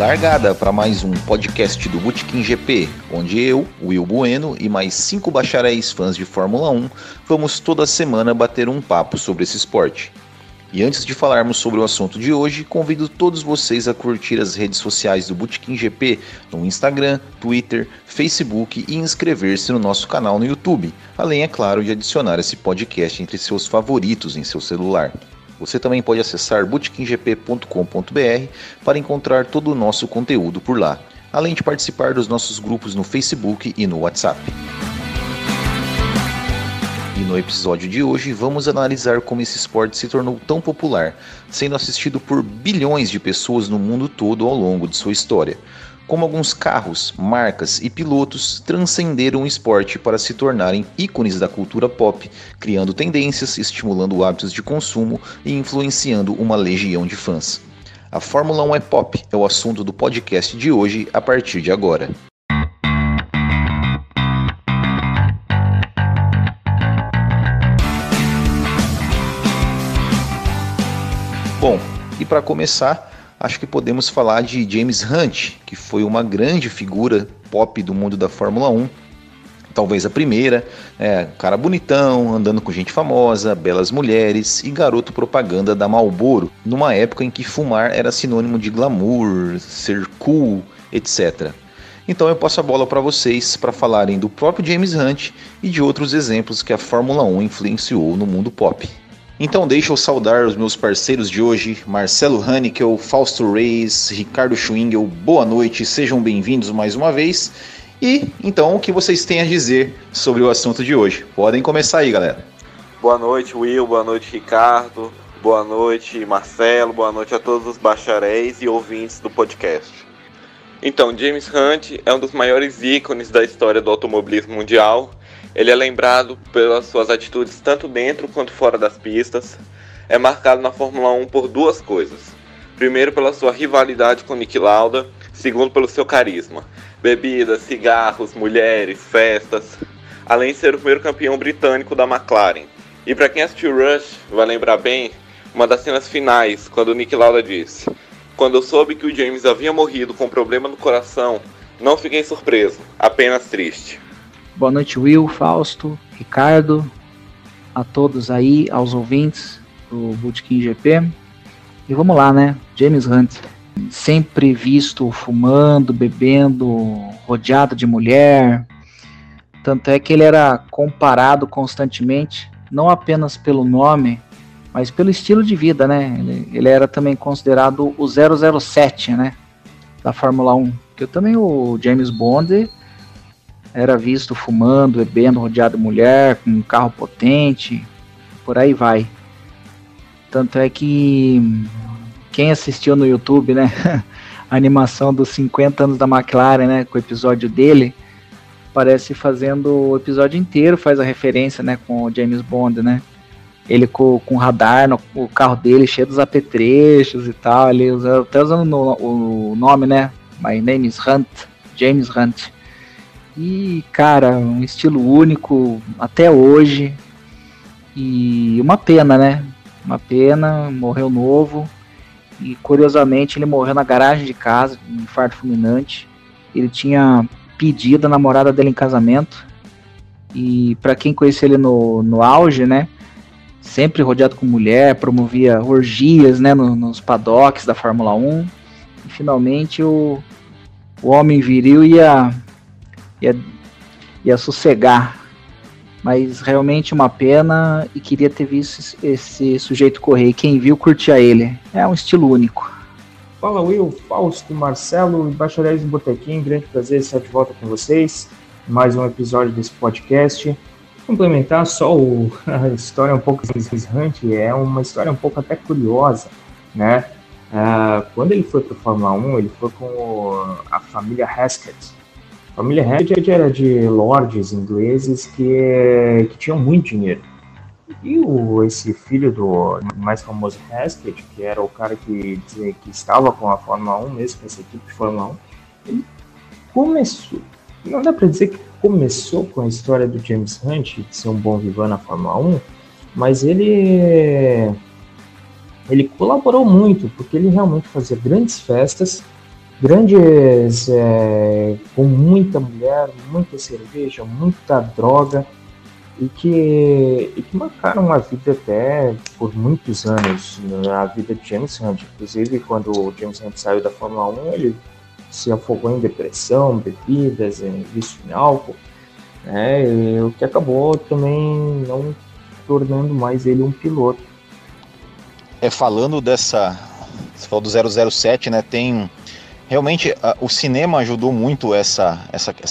Largada para mais um podcast do Botequim GP, onde eu, Will Bueno e mais 5 bacharéis fãs de Fórmula 1 vamos toda semana bater um papo sobre esse esporte. E antes de falarmos sobre o assunto de hoje, convido todos vocês a curtir as redes sociais do Botequim GP no Instagram, Twitter, Facebook e inscrever-se no nosso canal no YouTube, além, é claro, de adicionar esse podcast entre seus favoritos em seu celular. Você também pode acessar botequimgp.com.br para encontrar todo o nosso conteúdo por lá, além de participar dos nossos grupos no Facebook e no WhatsApp. E no episódio de hoje vamos analisar como esse esporte se tornou tão popular, sendo assistido por bilhões de pessoas no mundo todo ao longo de sua história. Como alguns carros, marcas e pilotos transcenderam o esporte para se tornarem ícones da cultura pop, criando tendências, estimulando hábitos de consumo e influenciando uma legião de fãs. A Fórmula 1 é pop, é o assunto do podcast de hoje a partir de agora. Bom, e para começar, acho que podemos falar de James Hunt, que foi uma grande figura pop do mundo da Fórmula 1, talvez a primeira, cara bonitão, andando com gente famosa, belas mulheres e garoto propaganda da Marlboro, numa época em que fumar era sinônimo de glamour, ser cool, etc. Então eu passo a bola para vocês para falarem do próprio James Hunt e de outros exemplos que a Fórmula 1 influenciou no mundo pop. Então deixa eu saudar os meus parceiros de hoje, Marcelo Hannickel, Fausto Reis, Ricardo Schwingel, boa noite, sejam bem-vindos mais uma vez. E então o que vocês têm a dizer sobre o assunto de hoje? Podem começar aí, galera. Boa noite, Will, boa noite, Ricardo, boa noite, Marcelo, boa noite a todos os bacharéis e ouvintes do podcast. Então, James Hunt é um dos maiores ícones da história do automobilismo mundial. Ele é lembrado pelas suas atitudes tanto dentro quanto fora das pistas. É marcado na Fórmula 1 por duas coisas. Primeiro, pela sua rivalidade com Niki Lauda. Segundo, pelo seu carisma. Bebidas, cigarros, mulheres, festas. Além de ser o primeiro campeão britânico da McLaren. E para quem assistiu Rush, vai lembrar bem uma das cenas finais, quando o Niki Lauda disse: "Quando eu soube que o James havia morrido com um problema no coração, não fiquei surpreso, apenas triste." Boa noite, Will, Fausto, Ricardo, a todos aí, aos ouvintes do Botequim GP. E vamos lá, né? James Hunt, sempre visto fumando, bebendo, rodeado de mulher. Tanto é que ele era comparado constantemente, não apenas pelo nome, mas pelo estilo de vida, né? Ele era também considerado o 007, né? Da Fórmula 1. Porque também o James Bond era visto fumando, bebendo, rodeado de mulher, com um carro potente, por aí vai. Tanto é que quem assistiu no YouTube, né, a animação dos 50 anos da McLaren, né, com o episódio dele, parece fazendo o episódio inteiro, faz a referência, né, com o James Bond, né, ele com radar no carro dele, cheio dos apetrechos e tal, ele até usando o nome, né, My name is Hunt, James Hunt. E, cara, um estilo único até hoje. E uma pena, né? Uma pena, morreu novo. E, curiosamente, ele morreu na garagem de casa, um infarto fulminante. Ele tinha pedido a namorada dele em casamento. E, pra quem conhecia ele no auge, né? Sempre rodeado com mulher, promovia orgias, né? Nos paddocks da Fórmula 1. E, finalmente, o homem viril ia sossegar, mas realmente uma pena, e queria ter visto esse sujeito correr, e quem viu curtia ele, é um estilo único. Fala, Will, Fausto, Marcelo e bacharéis do Botequim, grande prazer estar de volta com vocês, mais um episódio desse podcast. Complementar só a história um pouco de James Hunt, é uma história um pouco até curiosa, né? Quando ele foi para a Fórmula 1, ele foi com a família Hesketh. A família Hesketh era de lords ingleses que tinham muito dinheiro. E esse filho do mais famoso Hesketh, que era o cara que estava com a Fórmula 1, mesmo com essa equipe de Fórmula 1, ele começou, não dá para dizer que começou com a história do James Hunt, de ser um bom vivan na Fórmula 1, mas ele colaborou muito, porque ele realmente fazia grandes festas grandes, com muita mulher, muita cerveja, muita droga, e que marcaram a vida até por muitos anos, a vida de James Hunt. Inclusive, quando o James Hunt saiu da Fórmula 1, ele se afogou em depressão, bebidas, vício em álcool, né, o que acabou também não tornando mais ele um piloto. Falando dessa... Você falou do 007, né? Tem... Realmente, o cinema ajudou muito essa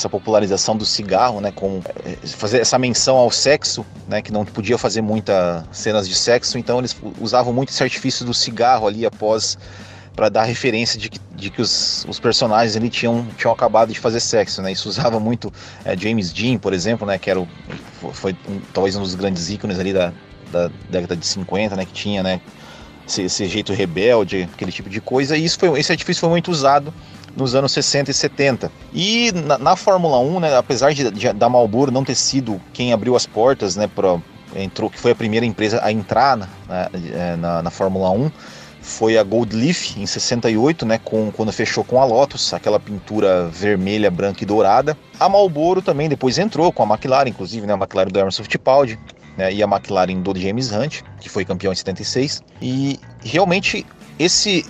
popularização do cigarro, né? Com fazer essa menção ao sexo, né? Que não podia fazer muitas cenas de sexo, então eles usavam muito esse artifício do cigarro ali após, para dar referência de que os personagens ali tinham acabado de fazer sexo, né? Isso usava muito James Dean, por exemplo, né? Que foi talvez um dos grandes ícones ali da década de 50, né? Que tinha, né? Esse jeito rebelde, aquele tipo de coisa, e esse artifício foi muito usado nos anos 60 e 70. E na Fórmula 1, né, apesar da Marlboro não ter sido quem abriu as portas, né, que foi a primeira empresa a entrar na Fórmula 1, foi a Gold Leaf em 68, né, quando fechou com a Lotus, aquela pintura vermelha, branca e dourada. A Marlboro também depois entrou com a McLaren, inclusive, né, a McLaren do Emerson Fittipaldi, né, e a McLaren do James Hunt, que foi campeão em 76. E realmente esse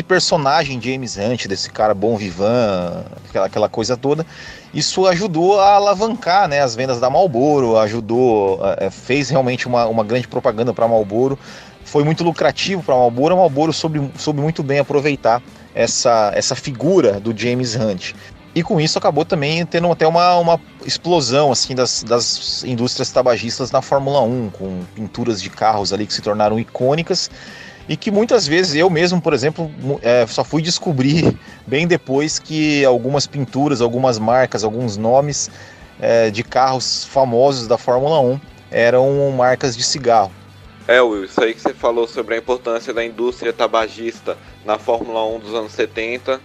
personagem James Hunt, desse cara bom vivant, aquela coisa toda, isso ajudou a alavancar, né, as vendas da Marlboro, fez realmente uma grande propaganda para a Marlboro, foi muito lucrativo para a Marlboro soube muito bem aproveitar essa figura do James Hunt. E com isso acabou também tendo até uma explosão assim, das indústrias tabagistas na Fórmula 1, com pinturas de carros ali que se tornaram icônicas e que muitas vezes eu mesmo, por exemplo, só fui descobrir bem depois que algumas pinturas, algumas marcas, alguns nomes de carros famosos da Fórmula 1 eram marcas de cigarro. Will, isso aí que você falou sobre a importância da indústria tabagista na Fórmula 1 dos anos 70...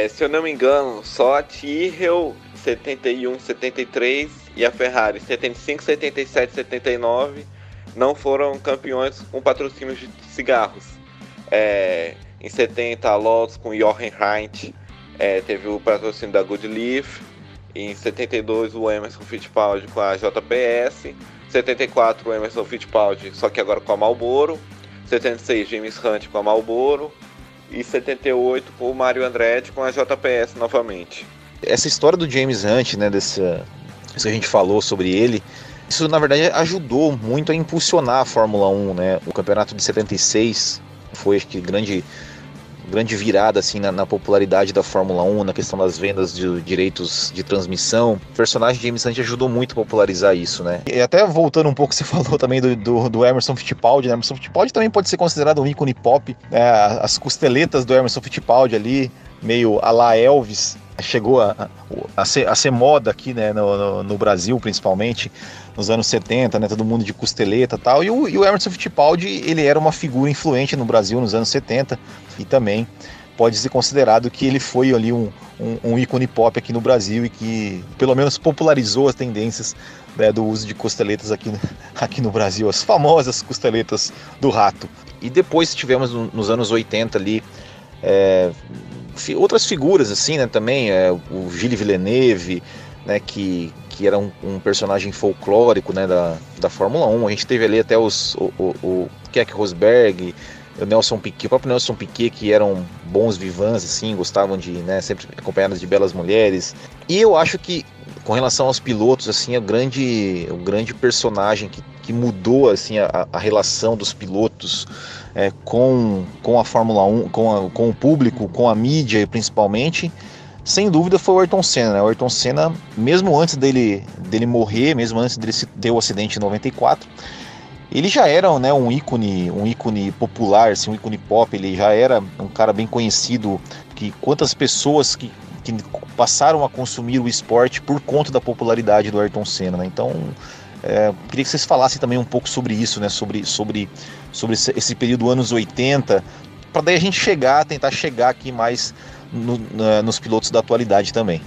se eu não me engano, só a Tyrrell 71, 73 e a Ferrari 75, 77, 79 não foram campeões com patrocínios de cigarros. Em 70 a Lotus com Jochen Rindt teve o patrocínio da Gold Leaf. Em 72 o Emerson Fittipaldi com a JPS. 74 o Emerson Fittipaldi, só que agora com a Marlboro. 76 James Hunt com a Marlboro. E 78 com o Mario Andretti com a JPS novamente. Essa história do James Hunt, né, isso que a gente falou sobre ele, isso na verdade ajudou muito a impulsionar a Fórmula 1, né? O campeonato de 76 foi, acho que, grande virada assim, na popularidade da Fórmula 1, na questão das vendas de direitos de transmissão. O personagem James Hunt ajudou muito a popularizar isso, né? E até voltando um pouco, você falou também do Emerson Fittipaldi, né? Emerson Fittipaldi também pode ser considerado um ícone pop, né? As costeletas do Emerson Fittipaldi ali, meio à la Elvis, chegou a ser moda aqui, né, no Brasil, principalmente nos anos 70, né, todo mundo de costeleta e tal, e o Emerson Fittipaldi, ele era uma figura influente no Brasil nos anos 70, e também pode ser considerado que ele foi ali um ícone pop aqui no Brasil, e que pelo menos popularizou as tendências, né, do uso de costeletas aqui no Brasil, as famosas costeletas do rato. E depois tivemos nos anos 80 ali outras figuras assim, né, também, o Gilles Villeneuve, né, que era um personagem folclórico, né, da Fórmula 1. A gente teve ali até o Keck Rosberg, o Nelson Piquet, o próprio Nelson Piquet, que eram bons vivants, assim, gostavam de, né, sempre acompanhados de belas mulheres. E eu acho que, com relação aos pilotos, assim, o grande personagem que mudou, assim, a relação dos pilotos com a Fórmula 1, com o público, com a mídia, principalmente, sem dúvida foi o Ayrton Senna, né? O Ayrton Senna, mesmo antes dele morrer, mesmo antes dele ter o acidente em 94, ele já era, né, um ícone popular, assim, um ícone pop. Ele já era um cara bem conhecido, que quantas pessoas que passaram a consumir o esporte por conta da popularidade do Ayrton Senna, né? Então, queria que vocês falassem também um pouco sobre isso, né? Sobre esse período anos 80, para daí a gente tentar chegar aqui mais nos pilotos da atualidade também.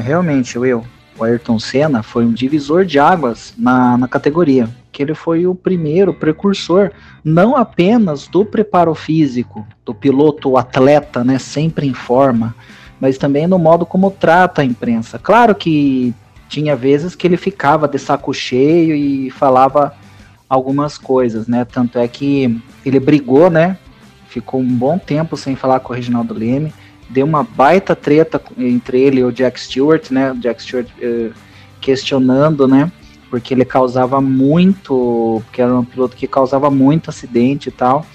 Realmente, Will, o Ayrton Senna foi um divisor de águas na categoria, porque ele foi o primeiro precursor, não apenas do preparo físico, do piloto atleta, né, sempre em forma, mas também no modo como trata a imprensa. Claro que tinha vezes que ele ficava de saco cheio e falava algumas coisas, né, tanto é que ele brigou, né, ficou um bom tempo sem falar com o Reginaldo Leme, deu uma baita treta entre ele e o Jack Stewart, né, o Jack Stewart questionando, né, porque ele causava muito, porque era um piloto que causava muito acidente e tal,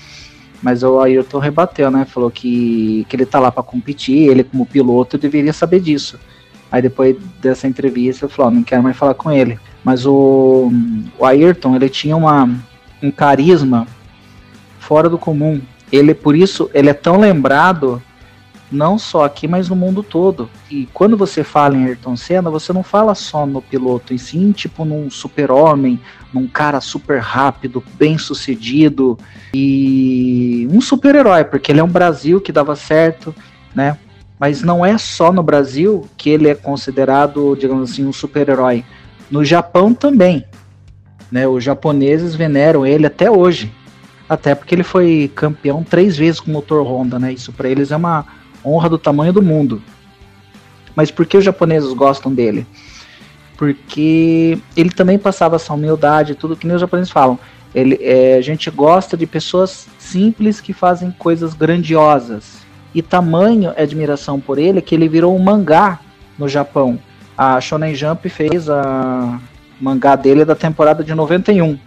mas o Ayrton rebateu, né, falou que ele tá lá para competir, ele como piloto deveria saber disso. Aí depois dessa entrevista eu falei, não quero mais falar com ele. Mas o Ayrton, ele tinha um carisma fora do comum. Por isso, ele é tão lembrado, não só aqui, mas no mundo todo. E quando você fala em Ayrton Senna, você não fala só no piloto, e sim tipo num super-homem, num cara super rápido, bem sucedido, e um super-herói, porque ele é um Brasil que dava certo, né? Mas não é só no Brasil que ele é considerado, digamos assim, um super-herói. No Japão também, né? Os japoneses veneram ele até hoje. Até porque ele foi campeão 3 vezes com o motor Honda, né? Isso para eles é uma honra do tamanho do mundo. Mas por que os japoneses gostam dele? Porque ele também passava essa humildade, tudo que nem os japoneses falam. A gente gosta de pessoas simples que fazem coisas grandiosas. E tamanho admiração por ele que ele virou um mangá no Japão. A Shonen Jump fez a mangá dele da temporada de 91,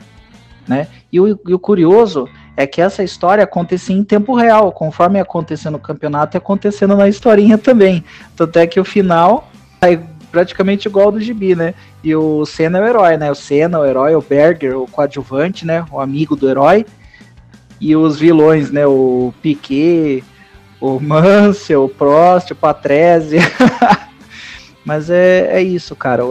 né? E o curioso é que essa história acontecia em tempo real, conforme ia acontecendo no campeonato e acontecendo na historinha também. Tanto é que o final é praticamente igual ao do gibi, né? E o Senna é o herói, né? O Senna, o herói, o Berger, o coadjuvante, né? O amigo do herói. E os vilões, né? O Piquet, o Mansell, o Prost, o Patrese. Mas é isso, cara.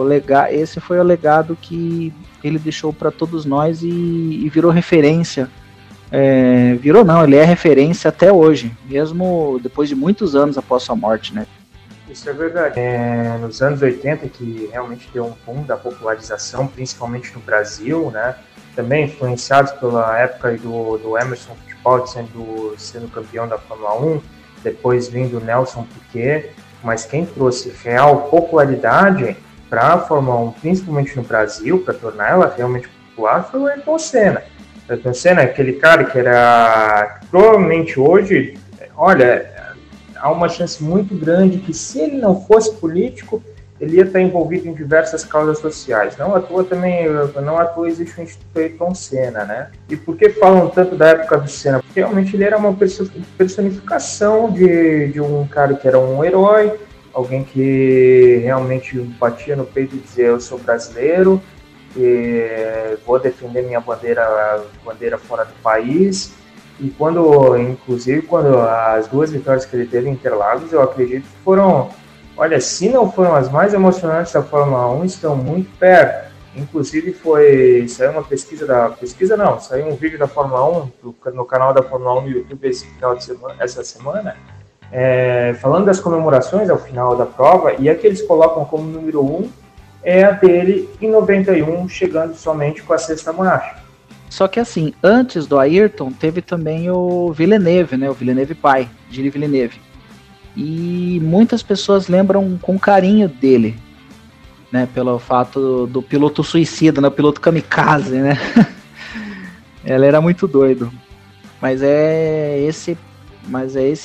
Esse foi o legado que ele deixou para todos nós e virou referência. Ele é referência até hoje, mesmo depois de muitos anos após sua morte, né? Isso é verdade. Nos anos 80 que realmente deu um boom da popularização, principalmente no Brasil, né? Também influenciados pela época do Emerson Fittipaldi sendo campeão da Fórmula 1, depois vindo o Nelson Piquet, mas quem trouxe real popularidade para a Fórmula 1, principalmente no Brasil, para tornar ela realmente popular, foi o Ayrton Senna. O Ayrton Senna é aquele cara que era, provavelmente hoje, olha, há uma chance muito grande que se ele não fosse político, ele ia estar envolvido em diversas causas sociais. Não à toa existe o Instituto Ayrton Senna, né? E por que falam tanto da época do Senna? Porque realmente ele era uma personificação de um cara que era um herói, alguém que realmente batia no peito e dizia, eu sou brasileiro, e vou defender minha bandeira fora do país. E inclusive quando as 2 vitórias que ele teve em Interlagos, eu acredito que foram... Olha, se não foram as mais emocionantes da Fórmula 1, estão muito perto. Inclusive saiu uma saiu um vídeo da Fórmula 1 no canal da Fórmula 1 no YouTube essa semana, falando das comemorações ao final da prova, e a que eles colocam como número 1 é a dele em 91, chegando somente com a 6ª marcha. Só que assim, antes do Ayrton, teve também o Villeneuve, né? O Villeneuve pai, Gilles Villeneuve. E muitas pessoas lembram com carinho dele, né, pelo fato do piloto suicida, né, o piloto kamikaze, né? Ele era muito doido. Mas é esse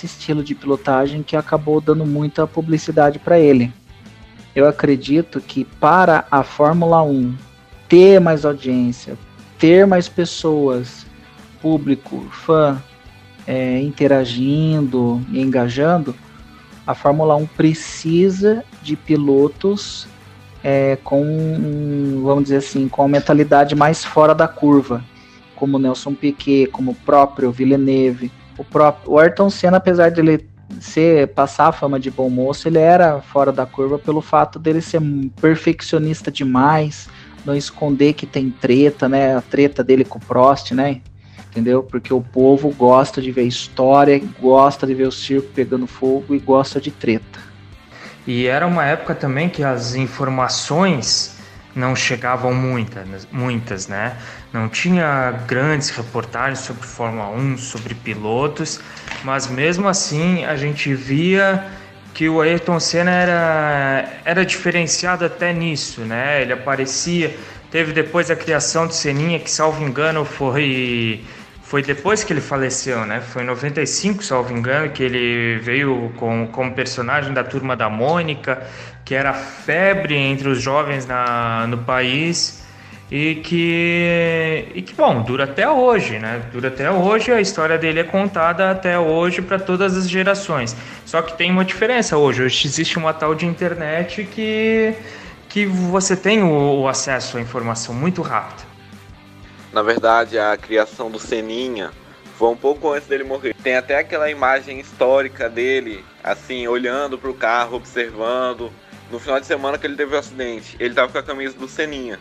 estilo de pilotagem que acabou dando muita publicidade para ele. Eu acredito que para a Fórmula 1 ter mais audiência, ter mais pessoas, público, fã, interagindo e engajando, a Fórmula 1 precisa de pilotos vamos dizer assim, com a mentalidade mais fora da curva, como Nelson Piquet, como o próprio Villeneuve, o Ayrton Senna, apesar de ele passar a fama de bom moço, ele era fora da curva pelo fato dele ser perfeccionista demais, não esconder que tem treta, né, a treta dele com o Prost, né, entendeu? Porque o povo gosta de ver história, gosta de ver o circo pegando fogo e gosta de treta. E era uma época também que as informações não chegavam muitas, né? Não tinha grandes reportagens sobre Fórmula 1, sobre pilotos, mas mesmo assim a gente via que o Ayrton Senna era diferenciado até nisso, né? Ele aparecia, teve depois a criação do Seninha, que salvo engano foi depois que ele faleceu, né? Foi em 95, salvo engano, que ele veio como personagem da Turma da Mônica, que era febre entre os jovens no país e que, bom, dura até hoje, né? Dura até hoje, a história dele é contada até hoje para todas as gerações. Só que tem uma diferença hoje. Hoje existe uma tal de internet que você tem o acesso à informação muito rápido. Na verdade, a criação do Seninha foi um pouco antes dele morrer. Tem até aquela imagem histórica dele, assim, olhando para o carro, observando. No final de semana que ele teve o acidente, ele estava com a camisa do Seninha.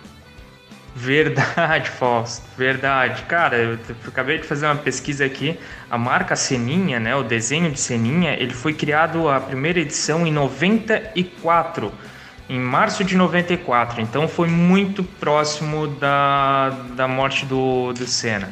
Verdade, Fausto, verdade. Cara, eu acabei de fazer uma pesquisa aqui. A marca Seninha, né, o desenho de Seninha, ele foi criado, a primeira edição, em 94. Em março de 94, então foi muito próximo da morte do Senna.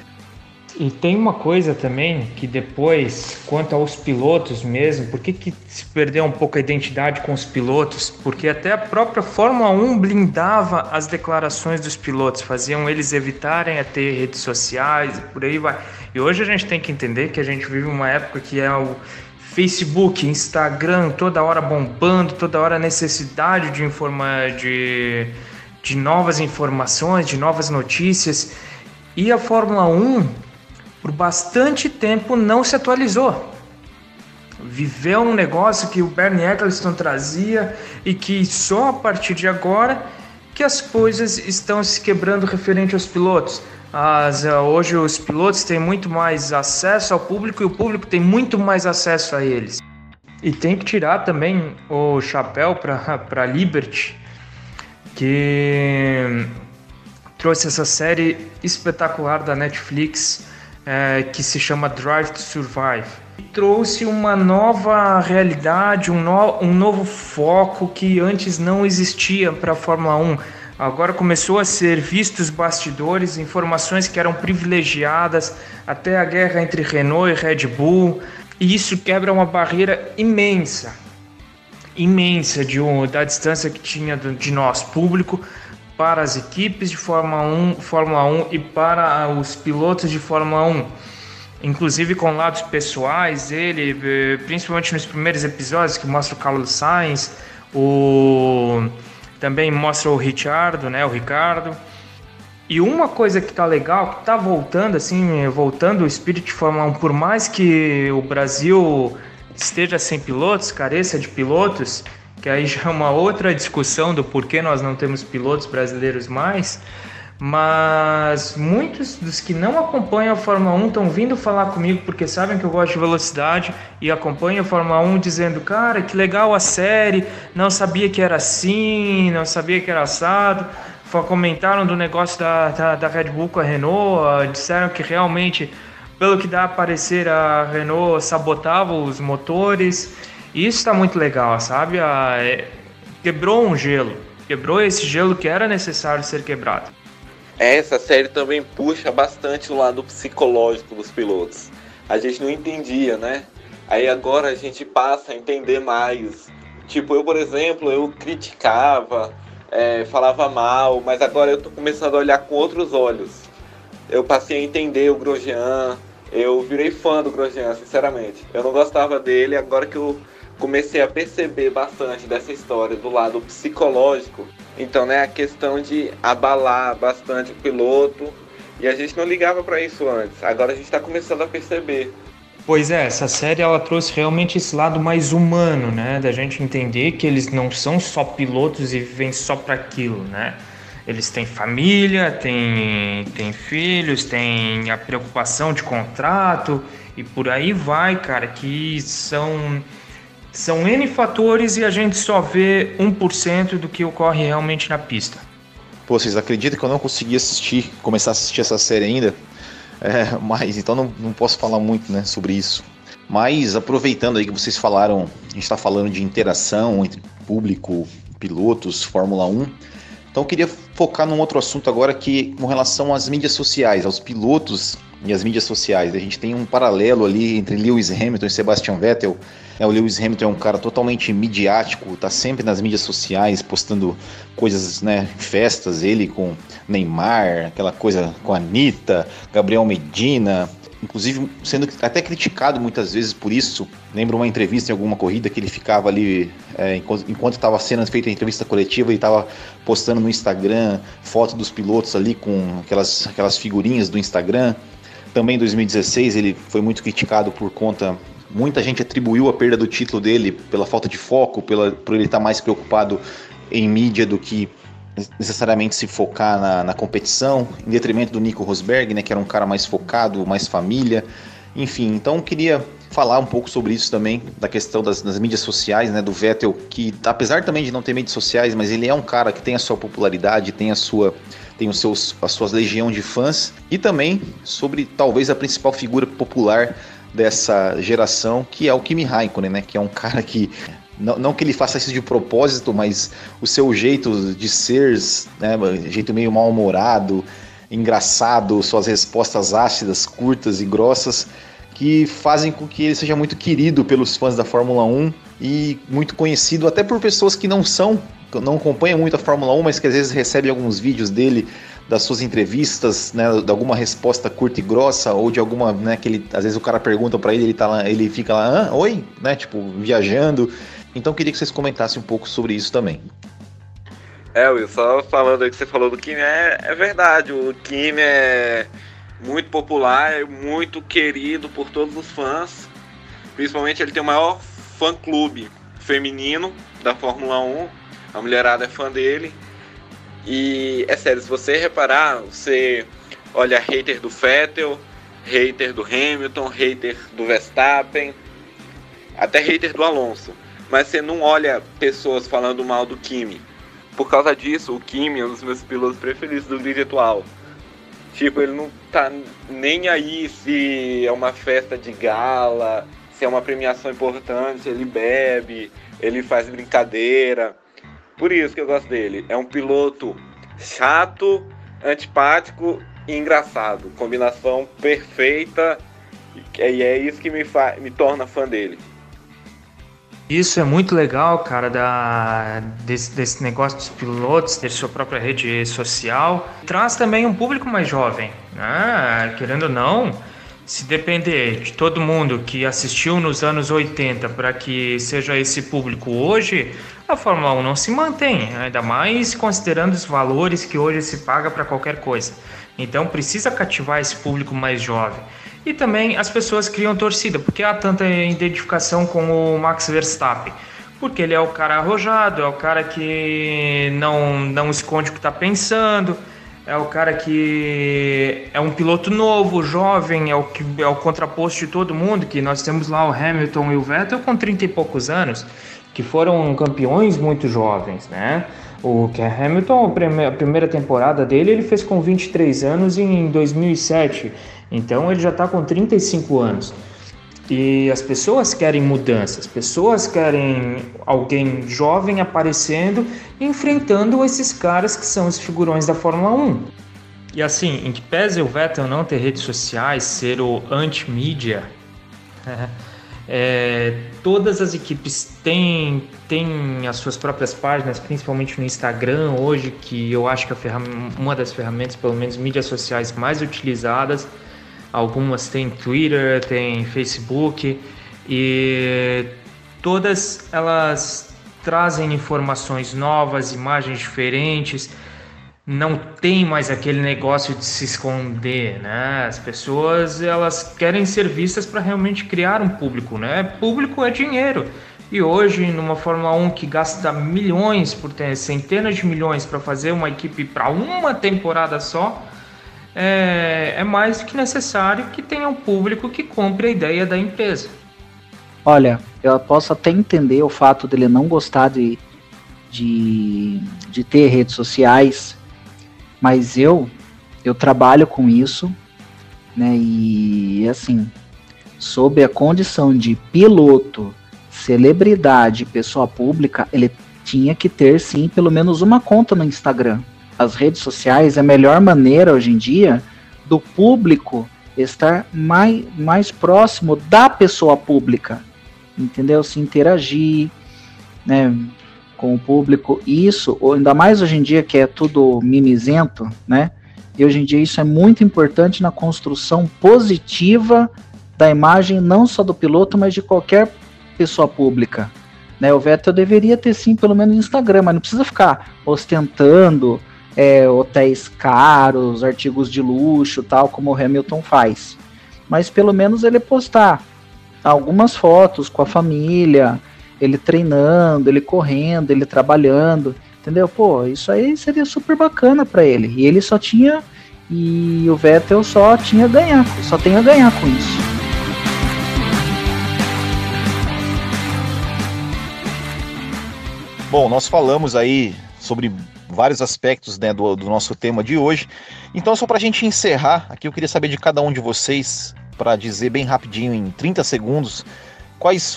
E tem uma coisa também que depois, quanto aos pilotos mesmo, por que se perdeu um pouco a identidade com os pilotos? Porque até a própria Fórmula 1 blindava as declarações dos pilotos, faziam eles evitarem a ter redes sociais e por aí vai. E hoje a gente tem que entender que a gente vive uma época que é o Facebook, Instagram, toda hora bombando, toda hora necessidade de informar, de novas informações, de novas notícias. E a Fórmula 1, por bastante tempo, não se atualizou. Viveu um negócio que o Bernie Ecclestone trazia e que só a partir de agora que as coisas estão se quebrando referente aos pilotos. Hoje os pilotos têm muito mais acesso ao público e o público tem muito mais acesso a eles. E tem que tirar também o chapéu para a Liberty, que trouxe essa série espetacular da Netflix, que se chama Drive to Survive. E trouxe uma nova realidade, um novo foco que antes não existia para a Fórmula 1. Agora começou a ser visto os bastidores, informações que eram privilegiadas, até a guerra entre Renault e Red Bull, e isso quebra uma barreira imensa da distância que tinha de nós, público, para as equipes de Fórmula 1 e para os pilotos de Fórmula 1. Inclusive com lados pessoais, ele, principalmente nos primeiros episódios, que mostra o Carlos Sainz, também mostra o Ricciardo, né, o Ricardo. E uma coisa que tá legal, que tá voltando o espírito de Fórmula 1, por mais que o Brasil esteja sem pilotos, careça de pilotos, que aí já é uma outra discussão do porquê nós não temos pilotos brasileiros mais, mas muitos dos que não acompanham a Fórmula 1 estão vindo falar comigo porque sabem que eu gosto de velocidade e acompanham a Fórmula 1 dizendo: cara, que legal a série, não sabia que era assim, não sabia que era assado. Comentaram do negócio da Red Bull com a Renault, disseram que realmente, pelo que dá a parecer, a Renault sabotava os motores. E isso está muito legal, sabe? Quebrou quebrou esse gelo que era necessário ser quebrado. Essa série também puxa bastante o lado psicológico dos pilotos. A gente não entendia, né? Aí agora a gente passa a entender mais. Tipo, eu, por exemplo, eu criticava, falava mal, mas agora eu tô começando a olhar com outros olhos. Eu passei a entender o Grosjean, eu virei fã do Grosjean, sinceramente. Eu não gostava dele, agora que eu comecei a perceber bastante dessa história do lado psicológico. Então, né, a questão de abalar bastante o piloto, e a gente não ligava para isso antes. Agora a gente está começando a perceber. Pois é, essa série ela trouxe realmente esse lado mais humano, né, da gente entender que eles não são só pilotos e vivem só para aquilo, né? Eles têm família, têm filhos, têm a preocupação de contrato e por aí vai, cara, que são N fatores e a gente só vê 1% do que ocorre realmente na pista. Pô, vocês acreditam que eu não consegui começar a assistir essa série ainda? Mas então não posso falar muito, né, sobre isso. Mas aproveitando aí que vocês falaram, a gente está falando de interação entre público, pilotos, Fórmula 1. Então eu queria focar num outro assunto agora que com relação às mídias sociais, aos pilotos e as mídias sociais. A gente tem um paralelo ali entre Lewis Hamilton e Sebastian Vettel. O Lewis Hamilton é um cara totalmente midiático, tá sempre nas mídias sociais, postando coisas, né, festas, ele com Neymar, aquela coisa com a Anitta, Gabriel Medina, inclusive sendo até criticado muitas vezes por isso. Lembro uma entrevista em alguma corrida que ele ficava ali, enquanto estava sendo feita a entrevista coletiva, ele estava postando no Instagram foto dos pilotos ali com aquelas figurinhas do Instagram. Também em 2016 ele foi muito criticado por conta... Muita gente atribuiu a perda do título dele pela falta de foco, por ele estar mais preocupado em mídia do que necessariamente se focar na competição, em detrimento do Nico Rosberg, né, que era um cara mais focado, mais família. Enfim, então queria falar um pouco sobre isso também, da questão das mídias sociais, né, do Vettel, que apesar também de não ter mídias sociais, mas ele é um cara que tem a sua popularidade, tem a sua legião de fãs, e também sobre talvez a principal figura popular dessa geração, que é o Kimi Räikkönen, né? Que é um cara que, não que ele faça isso de propósito, mas o seu jeito de ser, né, jeito meio mal-humorado, engraçado, suas respostas ácidas, curtas e grossas, que fazem com que ele seja muito querido pelos fãs da Fórmula 1 e muito conhecido até por pessoas que não acompanham muito a Fórmula 1, mas que às vezes recebem alguns vídeos dele, das suas entrevistas, né, de alguma resposta curta e grossa, ou de alguma, né, que ele, às vezes o cara pergunta pra ele, ele fica lá, oi, né, tipo, viajando. Então queria que vocês comentassem um pouco sobre isso também. Will, só falando aí que você falou do Kimi, é verdade, o Kimi é muito popular, é muito querido por todos os fãs, principalmente ele tem o maior fã-clube feminino da Fórmula 1, a mulherada é fã dele. E é sério, se você reparar, você olha hater do Vettel, hater do Hamilton, hater do Verstappen, até hater do Alonso. Mas você não olha pessoas falando mal do Kimi. Por causa disso, o Kimi é um dos meus pilotos preferidos do grid atual. Tipo, ele não tá nem aí se é uma festa de gala, se é uma premiação importante, ele bebe, ele faz brincadeira. Por isso que eu gosto dele. É um piloto chato, antipático e engraçado. Combinação perfeita. E é isso que me torna fã dele. Isso é muito legal, cara, desse negócio dos pilotos, ter sua própria rede social. Traz também um público mais jovem, né? Querendo ou não, se depender de todo mundo que assistiu nos anos 80 para que seja esse público hoje, a Fórmula 1 não se mantém, ainda mais considerando os valores que hoje se paga para qualquer coisa. Então precisa cativar esse público mais jovem. E também as pessoas criam torcida, porque há tanta identificação com o Max Verstappen. Porque ele é o cara arrojado, é o cara que não esconde o que está pensando, é o cara que é um piloto novo, jovem, é o contraposto de todo mundo, que nós temos lá o Hamilton e o Vettel com 30 e poucos anos, que foram campeões muito jovens, né? O Hamilton, a primeira temporada dele, ele fez com 23 anos em 2007, então ele já está com 35 anos. E as pessoas querem mudanças, as pessoas querem alguém jovem aparecendo e enfrentando esses caras que são os figurões da Fórmula 1. E assim, em que pese o Vettel não ter redes sociais, ser o anti-mídia, todas as equipes têm as suas próprias páginas, principalmente no Instagram hoje, que eu acho que é uma das ferramentas, pelo menos mídias sociais mais utilizadas. Algumas têm Twitter, têm Facebook, e todas elas trazem informações novas, imagens diferentes. Não tem mais aquele negócio de se esconder, né? As pessoas, elas querem ser vistas para realmente criar um público, né? Público é dinheiro. E hoje, numa Fórmula 1 que gasta milhões, centenas de milhões para fazer uma equipe para uma temporada só, é mais do que necessário que tenha um público que compre a ideia da empresa. Olha, eu posso até entender o fato dele não gostar de ter redes sociais, mas eu trabalho com isso, né? E assim, sob a condição de piloto, celebridade, pessoa pública, ele tinha que ter sim pelo menos uma conta no Instagram. As redes sociais é a melhor maneira hoje em dia do público estar mais próximo da pessoa pública, entendeu? Se interagir, né, com o público. Isso, ainda mais hoje em dia que é tudo mimizento, né? E hoje em dia isso é muito importante na construção positiva da imagem, não só do piloto, mas de qualquer pessoa pública, né? O Vettel deveria ter sim pelo menos Instagram, mas não precisa ficar ostentando hotéis caros, artigos de luxo, tal como o Hamilton faz. Mas pelo menos ele postar algumas fotos com a família, ele treinando, ele correndo, ele trabalhando, entendeu? Pô, isso aí seria super bacana para ele. E ele o Vettel só tem a ganhar com isso. Bom, nós falamos aí sobre vários aspectos, né, do nosso tema de hoje. Então, só para a gente encerrar, aqui eu queria saber de cada um de vocês, para dizer bem rapidinho, em 30 segundos, quais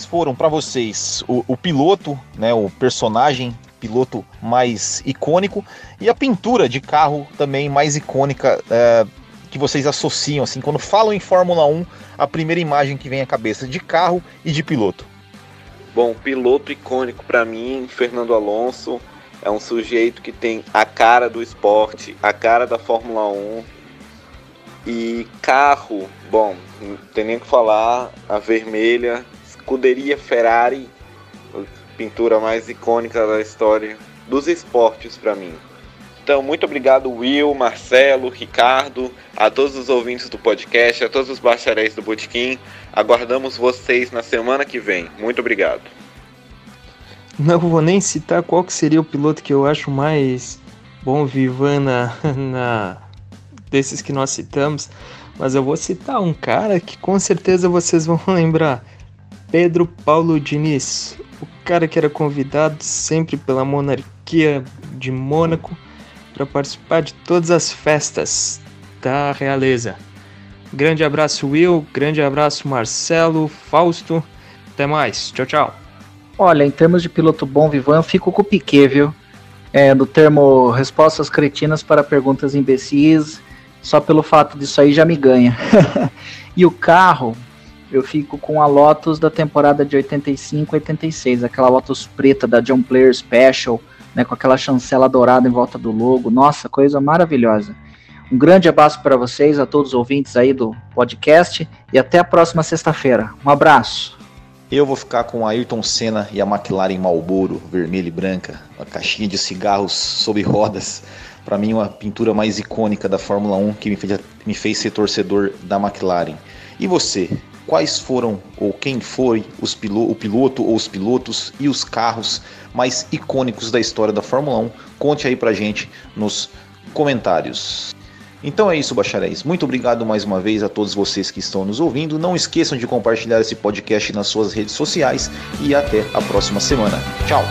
foram para vocês o piloto, né, o personagem piloto mais icônico e a pintura de carro também mais icônica que vocês associam, assim, quando falam em Fórmula 1, a primeira imagem que vem à cabeça de carro e de piloto. Bom, piloto icônico para mim, Fernando Alonso. É um sujeito que tem a cara do esporte, a cara da Fórmula 1. E carro, bom, não tem nem o que falar, a vermelha, escuderia Ferrari, a pintura mais icônica da história dos esportes para mim. Então, muito obrigado, Will, Marcelo, Ricardo, a todos os ouvintes do podcast, a todos os bacharéis do Botequim. Aguardamos vocês na semana que vem. Muito obrigado. Não vou nem citar qual que seria o piloto que eu acho mais bom vivan desses que nós citamos, mas eu vou citar um cara que com certeza vocês vão lembrar. Pedro Paulo Diniz, o cara que era convidado sempre pela monarquia de Mônaco para participar de todas as festas da realeza. Grande abraço, Will, grande abraço, Marcelo, Fausto, até mais, tchau, tchau. Olha, em termos de piloto bom vivan, eu fico com o Piquet, viu? Do termo respostas cretinas para perguntas imbecis, só pelo fato disso aí já me ganha. E o carro, eu fico com a Lotus da temporada de 85-86, aquela Lotus preta da John Player Special, né, com aquela chancela dourada em volta do logo. Nossa, coisa maravilhosa. Um grande abraço para vocês, a todos os ouvintes aí do podcast, e até a próxima sexta-feira. Um abraço. Eu vou ficar com a Ayrton Senna e a McLaren Marlboro, vermelha e branca, a caixinha de cigarros sob rodas. Para mim, uma pintura mais icônica da Fórmula 1 que me fez ser torcedor da McLaren. E você? Quais foram, ou quem foi, o piloto ou os pilotos e os carros mais icônicos da história da Fórmula 1? Conte aí pra gente nos comentários. Então é isso, bacharéis. Muito obrigado mais uma vez a todos vocês que estão nos ouvindo. Não esqueçam de compartilhar esse podcast nas suas redes sociais e até a próxima semana. Tchau!